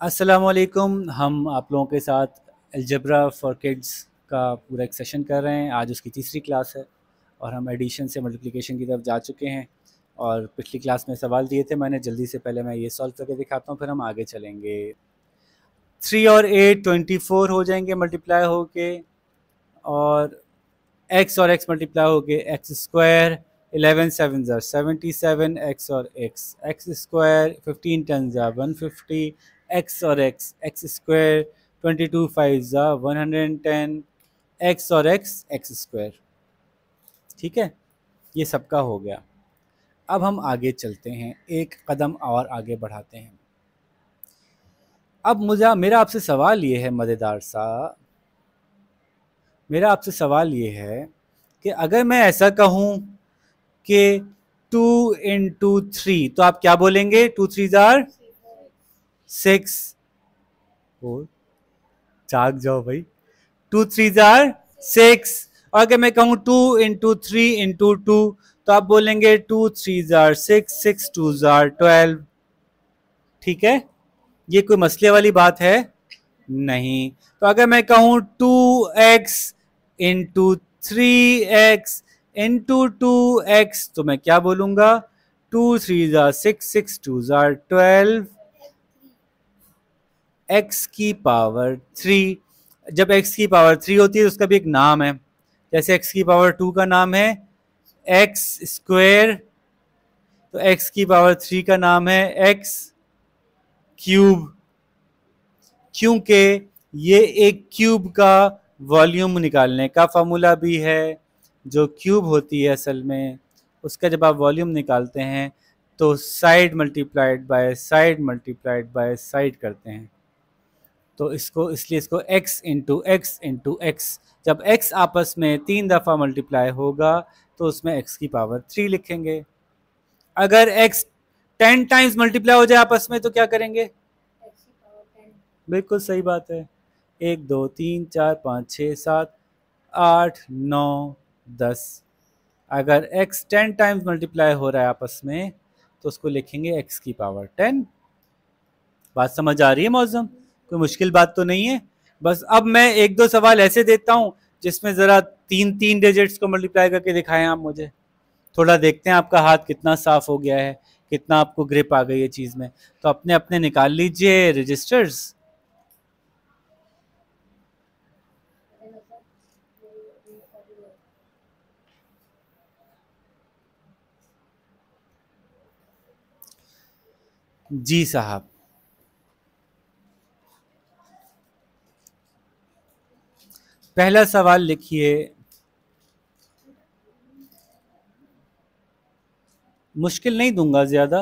अस्सलामुअलैकुम। हम आप लोगों के साथ अलजेब्रा फॉर किड्स का पूरा एक सेशन कर रहे हैं। आज उसकी तीसरी क्लास है और हम एडिशन से मल्टीप्लिकेशन की तरफ जा चुके हैं। और पिछली क्लास में सवाल दिए थे मैंने, जल्दी से पहले मैं ये सॉल्व करके दिखाता हूँ, फिर हम आगे चलेंगे। 3 और 8 24 हो जाएंगे मल्टीप्लाई होके, और x और x मल्टीप्लाई होके एक्स स्क्वायर 11 7 ज़ा 77 x और x स्क्वायर 15 10 ज़ा 150 x और x स्क्वायर 22 5 ज़ा 110 x और x स्क्वायर। ठीक है, ये सबका हो गया। अब हम आगे चलते हैं, एक कदम और आगे बढ़ाते हैं। अब मेरा आपसे सवाल ये है मज़ेदार सा, मेरा आपसे सवाल ये है कि अगर मैं ऐसा कहूँ कि 2 into 3, तो आप क्या बोलेंगे? 2 3 ज़ार 6। जाग जाओ भाई। 2 3 ज़ार 6। और अगर मैं कहूँ 2 into 3 into 2, तो आप बोलेंगे 2 3 ज़ार 6 6 2 ज़ार 12। ठीक है, ये कोई मसले वाली बात है नहीं। तो अगर मैं कहूँ 2x into 3x into 2x, तो मैं क्या बोलूंगा? 2 3 ज़ा 6 6 2 ज़ार 12 x की पावर 3। जब x की पावर 3 होती है तो उसका भी एक नाम है। जैसे x की पावर 2 का नाम है x स्क्वायर, तो x की पावर 3 का नाम है x क्यूब, क्योंकि ये एक क्यूब का वॉल्यूम निकालने का फॉर्मूला भी है। जो क्यूब होती है असल में, उसका जब आप वॉल्यूम निकालते हैं तो side multiplied by side multiplied by side करते हैं। तो इसको इसलिए इसको x into x into x, जब x आपस में 3 दफ़ा मल्टीप्लाई होगा तो उसमें x की पावर 3 लिखेंगे। अगर x 10 टाइम्स मल्टीप्लाई हो जाए आपस में तो क्या करेंगे? बिल्कुल सही बात है। 1 2 3 4 5 6 7 8 9 10। अगर x 10 टाइम्स मल्टीप्लाई हो रहा है आपस में तो उसको लिखेंगे x की पावर 10। बात समझ आ रही है मौजम? कोई मुश्किल बात तो नहीं है। बस अब मैं एक दो सवाल ऐसे देता हूँ जिसमें ज़रा 3 डिजिट्स को मल्टीप्लाई करके दिखाएं आप मुझे। थोड़ा देखते हैं आपका हाथ कितना साफ हो गया है, कितना आपको ग्रिप आ गई है चीज़ में। तो अपने अपने निकाल लीजिए रजिस्टर्स। जी साहब, पहला सवाल लिखिए। मुश्किल नहीं दूंगा ज्यादा।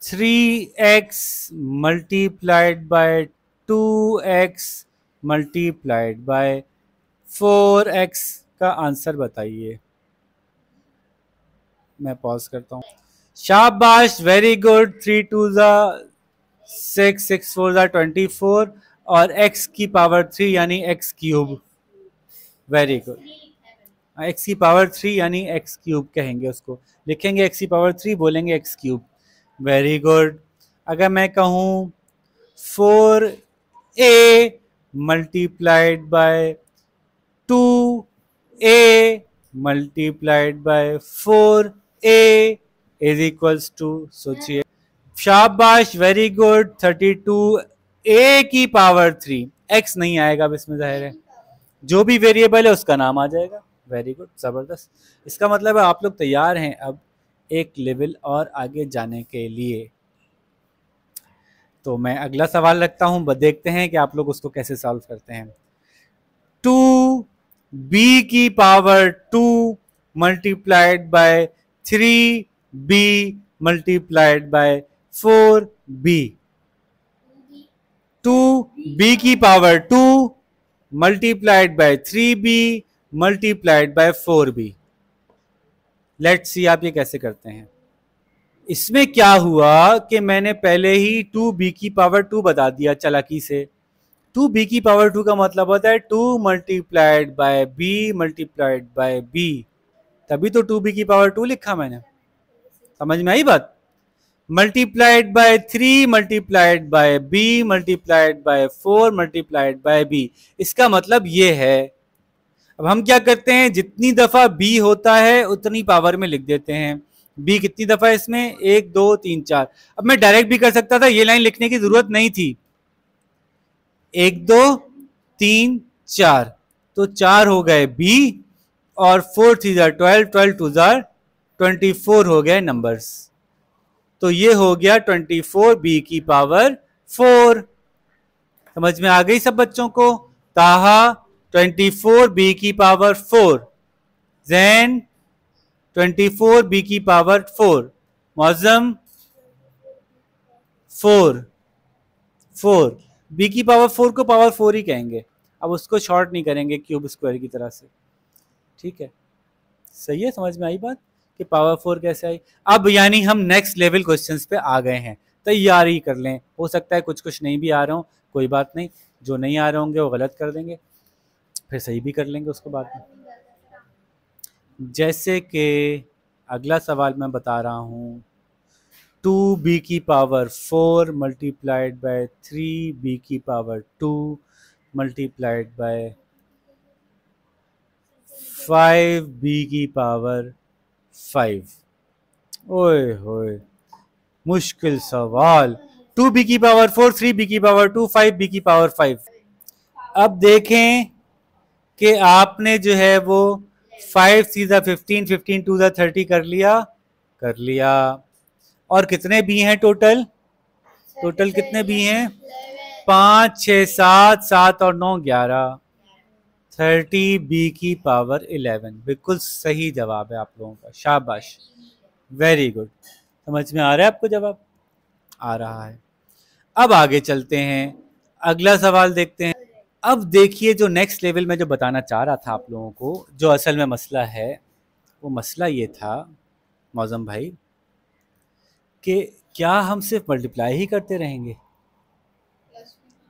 3x multiplied by 2x multiplied by 4x का आंसर बताइए। मैं पॉज करता हूँ। शाबाश, वेरी गुड। 3 2 ज़ा 6 6 4 ज़ा 24 और x की पावर 3 यानी x cube. Very good. x की पावर 3 यानी x क्यूब कहेंगे उसको, लिखेंगे x की पावर 3, बोलेंगे x क्यूब। Very good. अगर मैं कहूँ 4a multiplied by 2a multiplied by 4a is equals to, सोचिए। शाबाश, वेरी गुड। 32a की पावर 3। x नहीं आएगा अब इसमें, जाहिर है जो भी वेरिएबल है उसका नाम आ जाएगा। वेरी गुड, जबरदस्त। इसका मतलब है आप लोग तैयार हैं अब एक लेवल और आगे जाने के लिए। तो मैं अगला सवाल रखता हूं, देखते हैं कि आप लोग उसको कैसे सॉल्व करते हैं। 2b की power 2 multiplied by 3b multiplied by 4b। 2b की power 2 multiplied by 3b multiplied by 4b। Let's see आप ये कैसे करते हैं। इसमें क्या हुआ कि मैंने पहले ही 2b की पावर 2 बता दिया चालाकी से। 2b की पावर 2 का मतलब होता है 2 multiplied by b multiplied by b, तभी तो 2b की पावर 2 लिखा मैंने। समझ में आई बात? Multiplied by 3 multiplied by B multiplied by 4 multiplied by B. इसका मतलब ये है, अब हम क्या करते हैं, जितनी दफा बी होता है उतनी पावर में लिख देते हैं। बी कितनी दफा है इसमें, 1 2 3 4। अब मैं डायरेक्ट भी कर सकता था, ये लाइन लिखने की जरूरत नहीं थी। 1 2 3 4, तो 4 हो गए बी और 4 3 12, 12 2 24 हो गए नंबर्स। तो ये हो गया 24 बी की पावर 4। समझ में आ गई सब बच्चों को? ताहा 24 बी की पावर 4, जैन 24 बी की पावर 4, मौजम 4 बी की पावर 4 को पावर 4 ही कहेंगे, अब उसको शॉर्ट नहीं करेंगे क्यूब स्क्वायर की तरह से। ठीक है, सही है, समझ में आई बात कि पावर 4 कैसे आई। अब यानी हम नेक्स्ट लेवल क्वेश्चंस पे आ गए हैं, तैयारी कर लें। हो सकता है कुछ कुछ नहीं भी आ रहा हो, कोई बात नहीं, जो नहीं आ रहे होंगे वो गलत कर देंगे, फिर सही भी कर लेंगे उसको बाद में। जैसे कि अगला सवाल मैं बता रहा हूँ, 2b की पावर 4 मल्टीप्लाइड बाय 3b की पावर 2 मल्टीप्लाइड बाय 5b की पावर 5। ओए होए, मुश्किल सवाल। 2b की पावर 4, 3b की पावर 2, 5b की पावर 5। अब देखें कि आपने जो है वो 5 सीधा 15, 15 2 30 कर लिया। और कितने बी हैं टोटल? टोटल कितने बी हैं? 5 6 7, 7 और 9 11, 30 बी की पावर 11। बिल्कुल सही जवाब है आप लोगों का, शाबाश, वेरी गुड। समझ में आ रहा है आपको जवाब? आ रहा है। अब आगे चलते हैं, अगला सवाल देखते हैं। अब देखिए, जो नेक्स्ट लेवल में जो बताना चाह रहा था आप लोगों को, जो असल में मसला है, वो मसला ये था मौजम भाई कि क्या हम सिर्फ मल्टीप्लाई ही करते रहेंगे?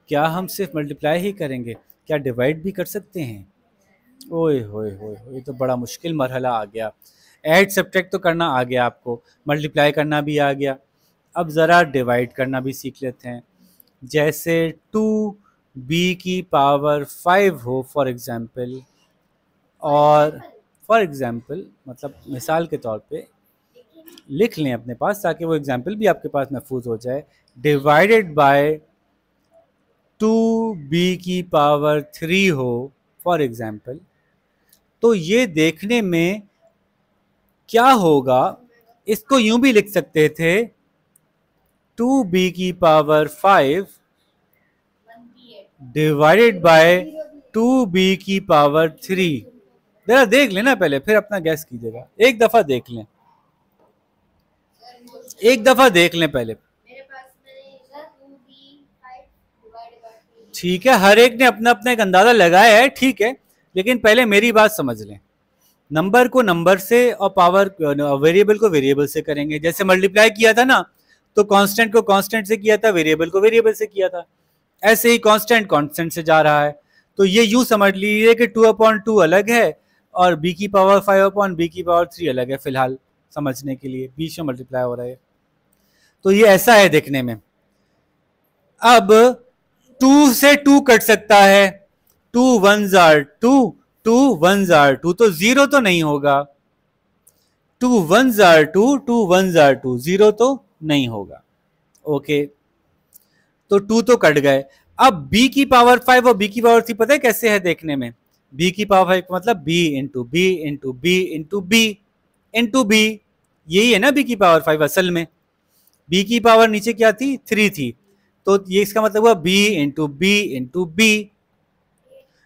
क्या हम सिर्फ मल्टीप्लाई ही करेंगे? क्या डिवाइड भी कर सकते हैं? ओए होए होए, ये तो बड़ा मुश्किल मरहला आ गया। ऐड सब्ट्रैक्ट तो करना आ गया आपको, मल्टीप्लाई करना भी आ गया, अब ज़रा डिवाइड करना भी सीख लेते हैं। जैसे 2b की पावर 5 हो फॉर एग्ज़ाम्पल, और फॉर एग्ज़ाम्पल मतलब मिसाल के तौर पे लिख लें अपने पास, ताकि वो एग्जाम्पल भी आपके पास महफूज हो जाए। डिवाइडेड बाय 2b की पावर 3 हो फॉर एग्जाम्पल, तो ये देखने में क्या होगा, इसको यूं भी लिख सकते थे 2b की पावर 5 डिवाइडेड बाय 2b की पावर 3। जरा देख लेना पहले, फिर अपना गैस कीजिएगा। एक दफा देख लें, एक दफा देख लें पहले। ठीक है, हर एक ने अपना अपना एक अंदाजा लगाया है, ठीक है, लेकिन पहले मेरी बात समझ लें। नंबर को नंबर से और पावर वेरिएबल को वेरिएबल से करेंगे। जैसे मल्टीप्लाई किया था ना, तो कांस्टेंट को कांस्टेंट से किया था, वेरिएबल को वेरिएबल से किया था। ऐसे ही कांस्टेंट कांस्टेंट से जा रहा है। तो ये यूं समझ लीजिए कि 2/2 अलग है और b की पावर 5/b की पावर 3 अलग है, फिलहाल समझने के लिए बीच में मल्टीप्लाई हो रहा है। तो ये ऐसा है देखने में। अब 2 से 2 कट सकता है, 2 1s are 2, 2 1s are 2, तो 0 तो नहीं होगा। 2 1s are 2, 2 1s are 2, 0 तो नहीं होगा। ओके, तो 2 तो कट गए। अब b की पावर 5 और b की पावर 3 पता है कैसे है देखने में? b की पावर 5 मतलब b into B into B into B into B, यही है ना b की पावर 5 असल में। b की पावर नीचे क्या थी? 3 थी, तो ये इसका मतलब हुआ b into B into B.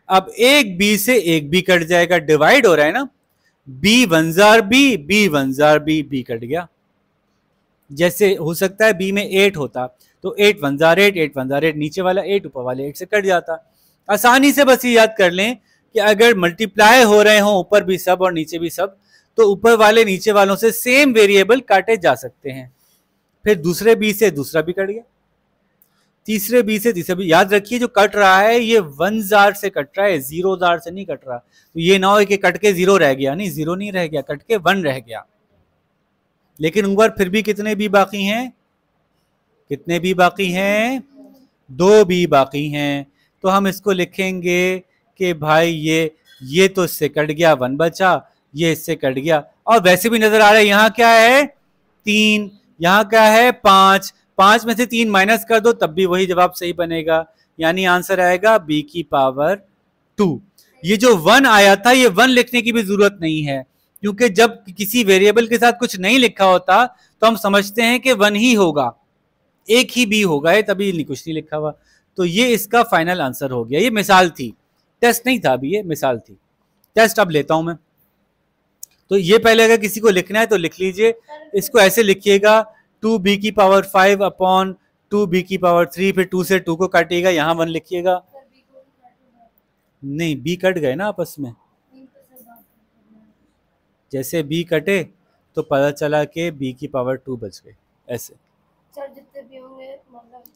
अब एक b से एक b कट जाएगा, डिवाइड हो रहा है ना, b 1s are b, b 1s are b, b cut गया। जैसे हो सकता है b में 8 होता, तो 8 1s are 8, 8 1s are 8, नीचे वाला 8 ऊपर वाले 8 से कट जाता। आसानी से बस ये याद कर लें कि अगर मल्टीप्लाई हो रहे हो ऊपर भी सब और नीचे भी सब, तो ऊपर वाले नीचे वालों से सेम वेरिएबल काटे जा सकते हैं। फिर दूसरे b से दूसरा भी कट गया, तीसरे b से तीसरा भी। याद रखिए जो कट रहा है ये 1s are से कट रहा है, 0s are से नहीं कट रहा। तो ये ना हो कि कट के 0 रह गया, नहीं 0 नहीं रह गया, कट के 1 रह गया। लेकिन ऊपर फिर भी कितने b बाकी हैं? कितने बी बाकी हैं? 2 बी बाकी हैं। तो हम इसको लिखेंगे कि भाई ये तो इससे कट गया, 1 बचा, ये इससे कट गया, और वैसे भी नजर आ रहा है यहाँ क्या है? 3, यहाँ क्या है? 5। 5 में से 3 माइनस कर दो तब भी वही जवाब सही बनेगा, यानी आंसर आएगा b की पावर 2। ये जो 1 आया था, ये 1 लिखने की भी जरूरत नहीं है, क्योंकि जब किसी वेरिएबल के साथ कुछ नहीं लिखा होता तो हम समझते हैं कि 1 ही होगा, एक ही बी होगा, है तभी कुछ नहीं लिखा हुआ। तो ये इसका फाइनल आंसर हो गया। ये मिसाल थी, टेस्ट नहीं था अभी, ये मिसाल थी। टेस्ट अब लेता हूं मैं। तो ये पहले अगर किसी को लिखना है तो लिख लीजिए, इसको ऐसे लिखिएगा 2b की पावर 5 अपॉन 2b की पावर 3, फिर 2 से 2 को काटिएगा, यहाँ 1 लिखिएगा। नहीं, b कट गए ना आपस में, जैसे b कटे तो पता चला कि b की पावर 2 बच गए। ऐसे जितने भी होंगे,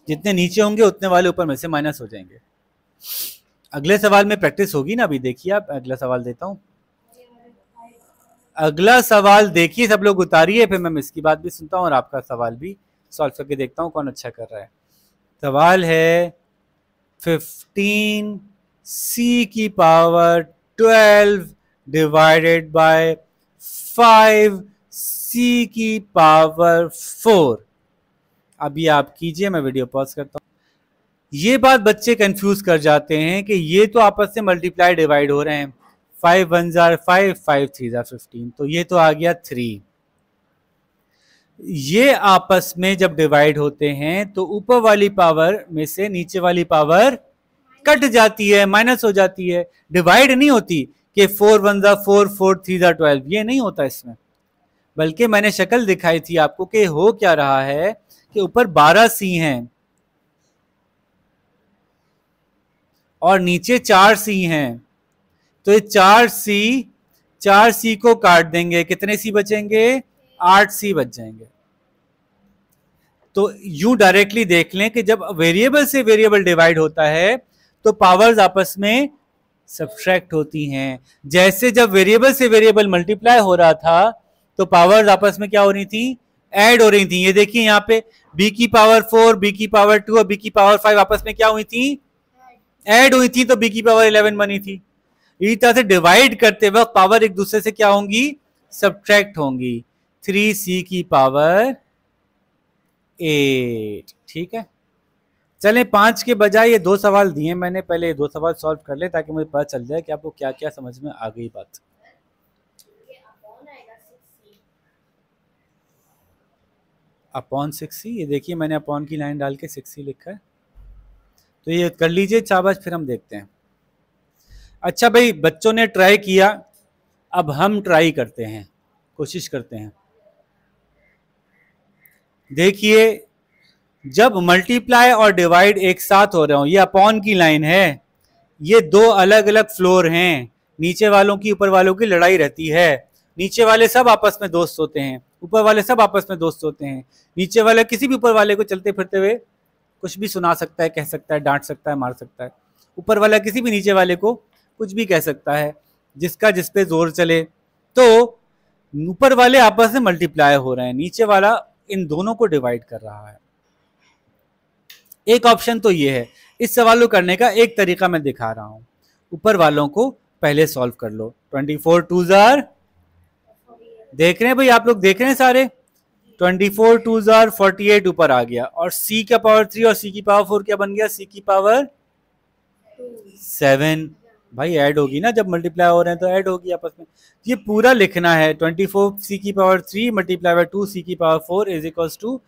जितने नीचे होंगे उतने वाले ऊपर में से माइनस हो जाएंगे। अगले सवाल में प्रैक्टिस होगी ना, अभी देखिए आप, अगला सवाल देता हूं। अगला सवाल देखिए, सब लोग उतारिए, फिर मैं इसकी बात भी सुनता हूं और आपका सवाल भी सॉल्व करके देखता हूं कौन अच्छा कर रहा है। सवाल है 15c की पावर 12 डिवाइडेड बाय 5c की पावर 4। अभी आप कीजिए, मैं वीडियो पॉज करता हूं। ये बात बच्चे कंफ्यूज कर जाते हैं कि ये तो आपस में मल्टीप्लाई डिवाइड हो रहे हैं, 5 1 जार 5, 5 3 जार 15, तो ये तो आ गया 3। ये आपस में जब डिवाइड होते हैं तो ऊपर वाली पावर में से नीचे वाली पावर कट जाती है, माइनस हो जाती है, डिवाइड नहीं होती कि 4 1 जार 4, 4 3 जार 12, ये नहीं होता इसमें। बल्कि मैंने शक्ल दिखाई थी आपको कि हो क्या रहा है कि ऊपर 12 सी हैं और नीचे 4 सी हैं, तो ये 4 सी को काट देंगे, कितने सी बचेंगे? 8 सी बच जाएंगे। तो यूं डायरेक्टली देख लें कि जब वेरिएबल से वेरिएबल डिवाइड होता है तो पावर्स आपस में सब्ट्रैक्ट होती हैं। जैसे जब वेरिएबल से वेरिएबल मल्टीप्लाई हो रहा था तो पावर्स आपस में क्या हो रही थी? ऐड हो रही थी। ये देखिए यहाँ पे b की पावर 4, b की पावर 2 और b की पावर 5 आपस में क्या हुई थी? ऐड हुई थी, तो b की पावर 11 बनी थी। इसी तरह से डिवाइड करते वक्त पावर एक दूसरे से क्या होंगी? सब्ट्रैक्ट होंगी। 3c की पावर 8। ठीक है, चलें 5 के बजाय ये 2 सवाल दिए मैंने, पहले ये 2 सवाल सॉल्व कर ले ताकि मुझे पता चल जाए कि आपको क्या क्या समझ में आ गई बात। अपॉन 6c, ये देखिए मैंने अपॉन की लाइन डाल के 6c लिखा है, तो ये कर लीजिए शाबाश, फिर हम देखते हैं। अच्छा भाई, बच्चों ने ट्राई किया, अब हम ट्राई करते हैं, कोशिश करते हैं। देखिए, जब मल्टीप्लाई और डिवाइड एक साथ हो रहे हो, ये अपॉन की लाइन है, ये 2 अलग अलग फ्लोर हैं, नीचे वालों की ऊपर वालों की लड़ाई रहती है। नीचे वाले सब आपस में दोस्त होते हैं, ऊपर वाले सब आपस में दोस्त होते हैं। नीचे वाले किसी भी ऊपर वाले को चलते फिरते हुए कुछ भी सुना सकता है, कह सकता है, डांट सकता है, मार सकता है। ऊपर वाला किसी भी नीचे वाले को कुछ भी कह सकता है, जिसका जिस पे जोर चले। तो ऊपर वाले आपस में मल्टीप्लाई हो रहे हैं, नीचे वाला इन दोनों को डिवाइड कर रहा है। एक ऑप्शन तो ये है। इस सवाल को करने का एक तरीका मैं दिखा रहा हूं। ऊपर वालों को पहले सॉल्व कर लो। 24 2 जार, देख रहे हैं भाई, आप लोग देख रहे हैं सारे? 24 2 जार 48 ऊपर आ गया, और c का पावर 3 और c की पावर 4 क्या बन गया? c की पावर 7। भाई ऐड होगी ना, जब मल्टीप्लाई हो रहे हैं तो ऐड होगी आपस में। ये पूरा लिखना है, 24 c की पावर 3 मल्टीप्लाई बाय 2 c की power 4 is equals to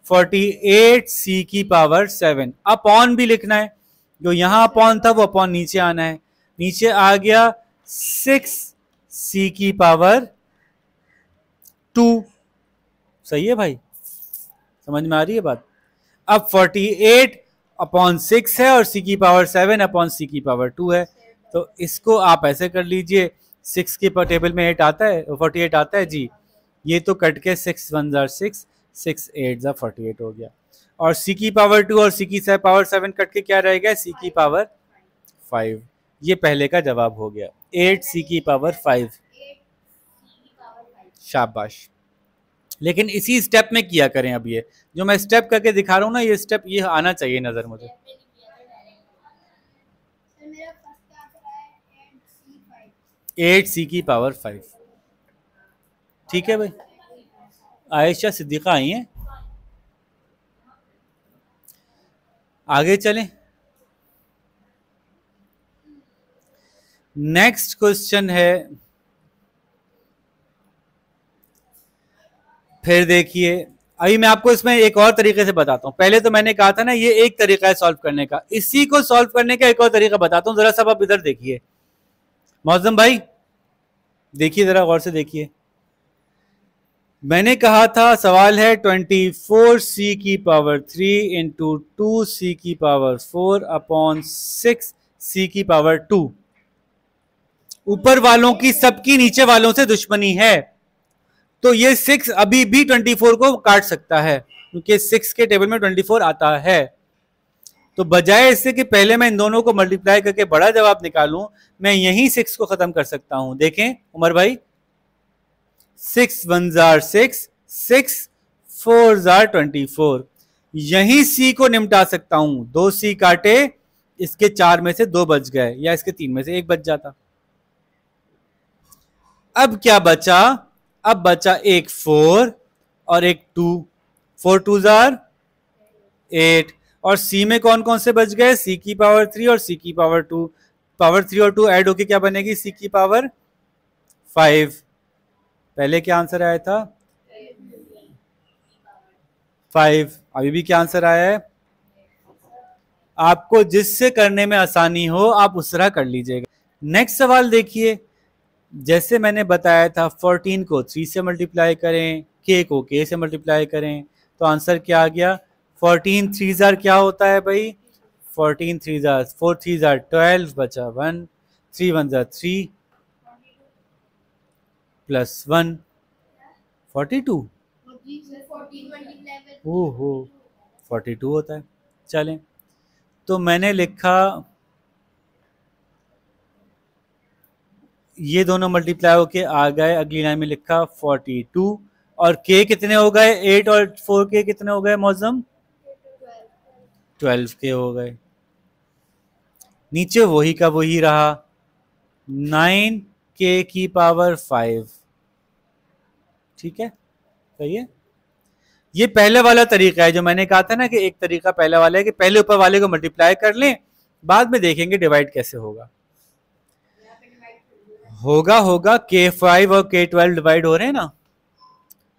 48 c की पावर 7। अपॉन भी लिखना है, जो यहाँ अपॉन था वो अपॉन नीचे आना है। नीचे आ गया 6 c की पावर 2। सही है भाई, समझ में आ रही है बात? अब 48 अपॉन 6 है और c की पावर 7 अपॉन c की पावर 2 है, तो इसको आप ऐसे कर लीजिए। 6 के टेबल में 8 आता है, 48 आता है जी, ये तो कट के 6 1 जार 6, 6 8 जार 48 हो गया। और c की पावर 2 और c की पावर 7 कट के क्या रहेगा? c की पावर 5। ये पहले का जवाब हो गया, 8 c की पावर 5। शाबाश, लेकिन इसी स्टेप में किया करें। अब ये जो मैं स्टेप करके दिखा रहा हूँ ना, ये स्टेप ये आना चाहिए नजर मुझे। 8c⁵ ठीक है भाई। आयशा सिद्दीका आई हैं, आगे चलें। नेक्स्ट क्वेश्चन है, फिर देखिए अभी मैं आपको इसमें एक और तरीके से बताता हूं। पहले तो मैंने कहा था ना ये एक तरीका है सॉल्व करने का, इसी को सॉल्व करने का एक और तरीका बताता हूं। जरा सब आप इधर देखिए, मौजम भाई देखिए, जरा गौर से देखिए। मैंने कहा था सवाल है 24c⁵ into 2c⁴ upon 6c⁵2। ऊपर वालों की सबकी नीचे वालों से दुश्मनी है, तो ये 6 अभी भी 24 को काट सकता है, क्योंकि 6 के टेबल में 24 आता है। तो बजाय इससे कि पहले मैं इन दोनों को मल्टीप्लाई करके बड़ा जवाब निकालूं, मैं यहीं 6 को खत्म कर सकता हूं। देखें उमर भाई, 6 1 6, 6 4 24, यहीं सी को निपटा सकता हूं। 2 सी काटे, इसके 4 में से 2 बच गए, या इसके 3 में से 1 बच जाता। अब क्या बचा? अब बचा एक 4 और एक 2, 4 2 8, और सी में कौन कौन से बच गए? c⁵3 और c⁵2। पावर 3 और 2 ऐड होके क्या बनेगी? c⁵5। पहले क्या आंसर आया था? 5। अभी भी क्या आंसर आया है? आपको जिससे करने में आसानी हो आप उस तरह कर लीजिएगा। नेक्स्ट सवाल देखिए, जैसे मैंने बताया था 14 को 3 से मल्टीप्लाई करें, k को k से मल्टीप्लाई करें, तो आंसर क्या आ गया? 14 3 क्या होता है भाई? 14 3 4 3 12, बचा 1, 3 1 3 प्लस 1 42। ओहो 42 होता है। चलें, तो मैंने लिखा ये दोनों मल्टीप्लाई होके आ गए, अगली लाइन में लिखा 42, और k कितने हो गए? 8 और 4 के कितने हो गए मौजम? 12 के हो गए। नीचे वही का वही रहा, 9k⁵5। ठीक है, सही है। ये पहले वाला तरीका है जो मैंने कहा था ना कि एक तरीका पहले वाला है कि पहले ऊपर वाले को मल्टीप्लाई कर लें, बाद में देखेंगे डिवाइड कैसे होगा। होगा k5 और k12 डिवाइड हो रहे हैं ना,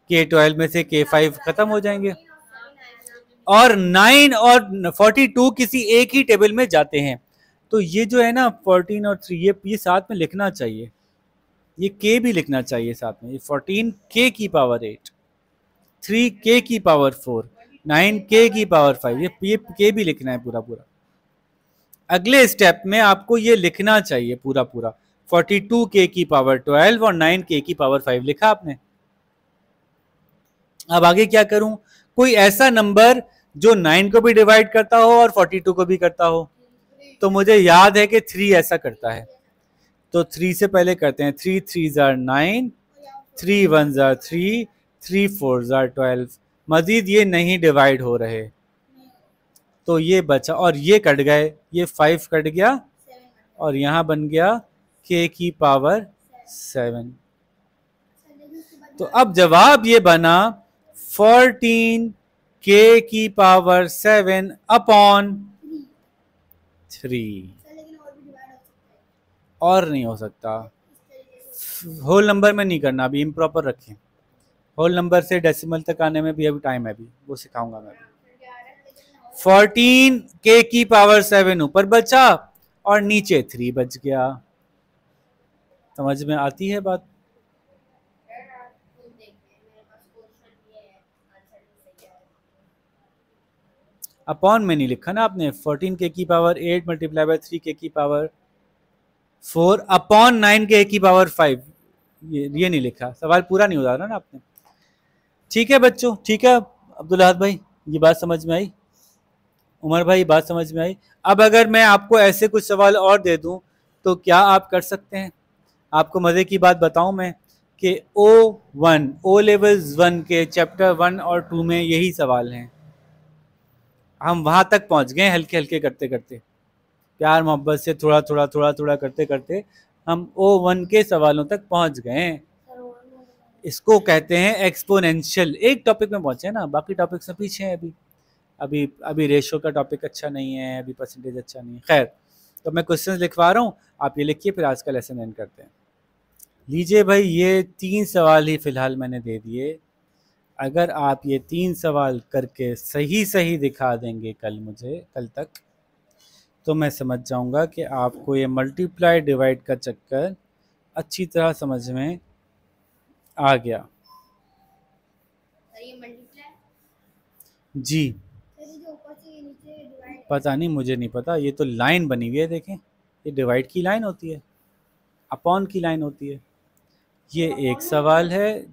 k12 में से k5 खत्म हो जाएंगे, और 9 और 42 किसी एक ही टेबल में जाते हैं। तो ये जो है ना 14 और 3, ये साथ में लिखना चाहिए, ये k भी लिखना चाहिए साथ में। ये 14 k⁵8, 3 k⁵4, 9 k⁵5, ये k भी लिखना है पूरा पूरा। अगले स्टेप में आपको ये लिखना चाहिए पूरा पूरा, 42 k⁵12 और 9 k⁵5 लिखा आपने। अब आगे क्या करूं? कोई ऐसा नंबर जो 9 को भी डिवाइड करता हो और 42 को भी करता हो। तो मुझे याद है कि 3 ऐसा करता है, तो 3 से पहले करते हैं। 3 3 9, 3 1 3, 3 4 12। मजीद ये नहीं डिवाइड हो रहे, तो ये बचा, और ये कट गए, ये 5 कट गया, और यहां बन गया k⁵7। तो अब जवाब ये बना 14 k⁵7 अपॉन 3। और नहीं हो सकता, होल नंबर में नहीं करना, अभी इम्प्रॉपर रखें। होल नंबर से डेसिमल तक आने में भी अभी टाइम है, अभी वो सिखाऊंगा मैं। 14 k⁵7 ऊपर बचा और नीचे 3 बच गया। समझ में आती है बात? अपॉन में नहीं लिखा ना आपने। 14 k⁵8 multiply by 3 k⁵4 upon 9 k⁵5, ये नहीं लिखा। सवाल पूरा नहीं उतारा ना आपने। ठीक है बच्चों, ठीक है अब्दुल अहद भाई, ये बात समझ में आई? उमर भाई बात समझ में आई? अब अगर मैं आपको ऐसे कुछ सवाल और दे दूं तो क्या आप कर सकते हैं? आपको मज़े की बात बताऊं मैं, कि O लेवल्स 1 के चैप्टर 1 और 2 में यही सवाल हैं। हम वहाँ तक पहुँच गए हल्के हल्के करते करते, प्यार मोहब्बत से थोड़ा थोड़ा थोड़ा थोड़ा करते करते हम O1 के सवालों तक पहुँच गए हैं। इसको कहते हैं एक्सपोनेंशियल। एक टॉपिक में पहुँचे ना, बाकी टॉपिक से पीछे हैं अभी। अभी रेशो का टॉपिक अच्छा नहीं है, अभी परसेंटेज अच्छा नहीं है। खैर, तो मैं क्वेश्चंस लिखवा रहा हूँ, आप ये लिखिए, फिर आज का लेसन एंड करते हैं। लीजिए भाई, ये 3 सवाल ही फ़िलहाल मैंने दे दिए। अगर आप ये 3 सवाल करके सही सही दिखा देंगे कल तक, तो मैं समझ जाऊंगा कि आपको ये मल्टीप्लाई डिवाइड का चक्कर अच्छी तरह समझ में आ गया। जी, पता नहीं, मुझे नहीं पता। ये तो लाइन बनी हुई है, देखें, ये डिवाइड की लाइन होती है, अपॉन की लाइन होती है। ये एक सवाल है,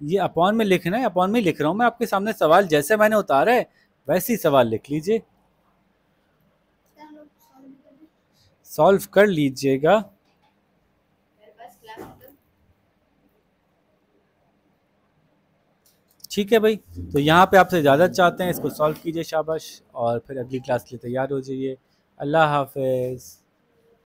ये अपॉन में लिखना है, अपॉन में लिख रहा हूँ मैं आपके सामने। सवाल जैसे मैंने उतारा है वैसे ही सवाल लिख लीजिए, सॉल्व कर लीजिएगा। ठीक है भाई, तो यहाँ पे आपसे इजाज़त चाहते हैं, इसको सॉल्व कीजिए, शाबाश, और फिर अगली क्लास के लिए तैयार हो जाइए। अल्लाह हाफिज़।